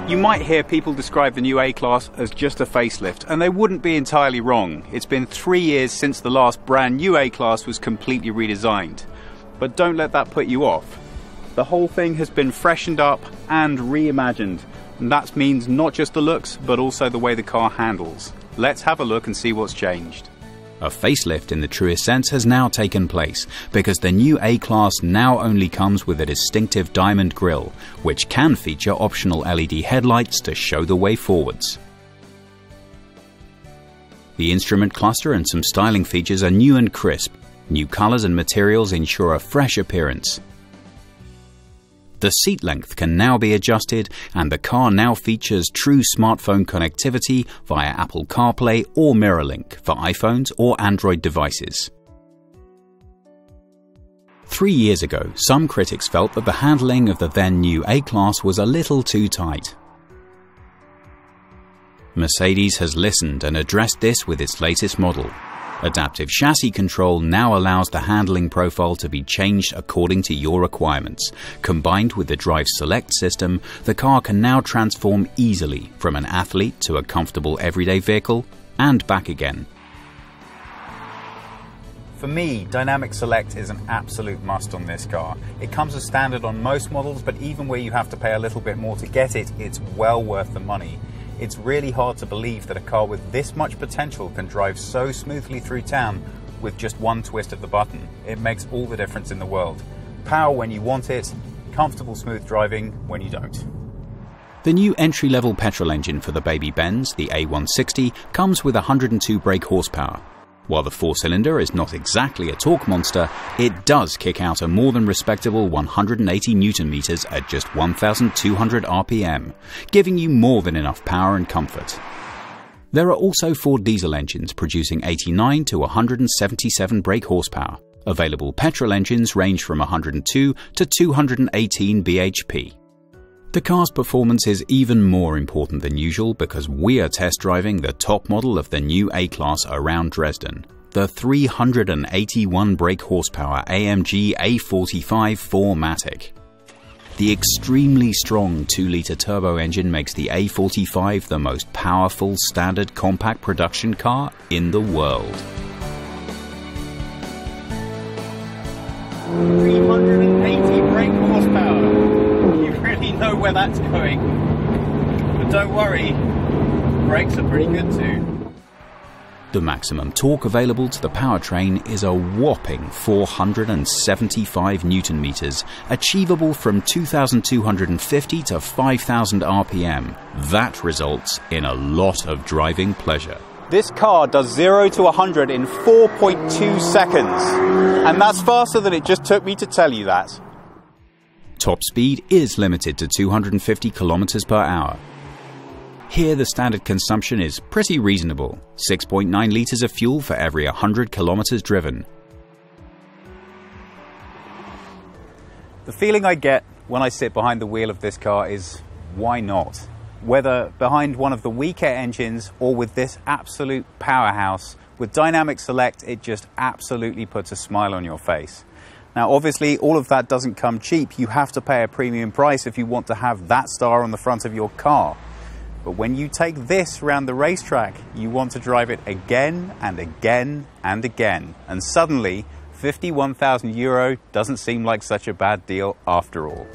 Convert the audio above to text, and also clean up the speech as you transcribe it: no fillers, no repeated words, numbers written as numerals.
You might hear people describe the new A-Class as just a facelift, and they wouldn't be entirely wrong. It's been 3 years since the last brand new A-Class was completely redesigned. But don't let that put you off. The whole thing has been freshened up and reimagined. And that means not just the looks, but also the way the car handles. Let's have a look and see what's changed. A facelift in the truest sense has now taken place, because the new A-Class now only comes with a distinctive diamond grille, which can feature optional LED headlights to show the way forwards. The instrument cluster and some styling features are new and crisp. New colors and materials ensure a fresh appearance. The seat length can now be adjusted, and the car now features true smartphone connectivity via Apple CarPlay or MirrorLink for iPhones or Android devices. 3 years ago, some critics felt that the handling of the then new A-Class was a little too tight. Mercedes has listened and addressed this with its latest model. Adaptive chassis control now allows the handling profile to be changed according to your requirements. Combined with the Drive Select system, the car can now transform easily from an athlete to a comfortable everyday vehicle and back again. For me, Dynamic Select is an absolute must on this car. It comes as standard on most models, but even where you have to pay a little bit more to get it, it's well worth the money. It's really hard to believe that a car with this much potential can drive so smoothly through town with just one twist of the button. It makes all the difference in the world. Power when you want it, comfortable smooth driving when you don't. The new entry-level petrol engine for the baby Benz, the A160, comes with 102 brake horsepower. While the four-cylinder is not exactly a torque monster, it does kick out a more than respectable 180 Nm at just 1,200 RPM, giving you more than enough power and comfort. There are also 4 diesel engines producing 89 to 177 brake horsepower. Available petrol engines range from 102 to 218 bhp. The car's performance is even more important than usual because we are test driving the top model of the new A-Class around Dresden, the 381 brake horsepower AMG A45 4MATIC. The extremely strong 2-litre turbo engine makes the A45 the most powerful standard compact production car in the world. 380 brake horsepower. You really know where that's going. But don't worry, brakes are pretty good too. The maximum torque available to the powertrain is a whopping 475 Nm, achievable from 2,250 to 5,000 RPM. That results in a lot of driving pleasure. This car does 0 to 100 in 4.2 seconds, and that's faster than it just took me to tell you that. Top speed is limited to 250 km per hour. Here the standard consumption is pretty reasonable, 6.9 litres of fuel for every 100 km driven. The feeling I get when I sit behind the wheel of this car is, why not? Whether behind one of the weaker engines or with this absolute powerhouse, with Dynamic Select it just absolutely puts a smile on your face. Now obviously all of that doesn't come cheap. You have to pay a premium price if you want to have that star on the front of your car. But when you take this around the racetrack, you want to drive it again and again and again. And suddenly, €51,000 doesn't seem like such a bad deal after all.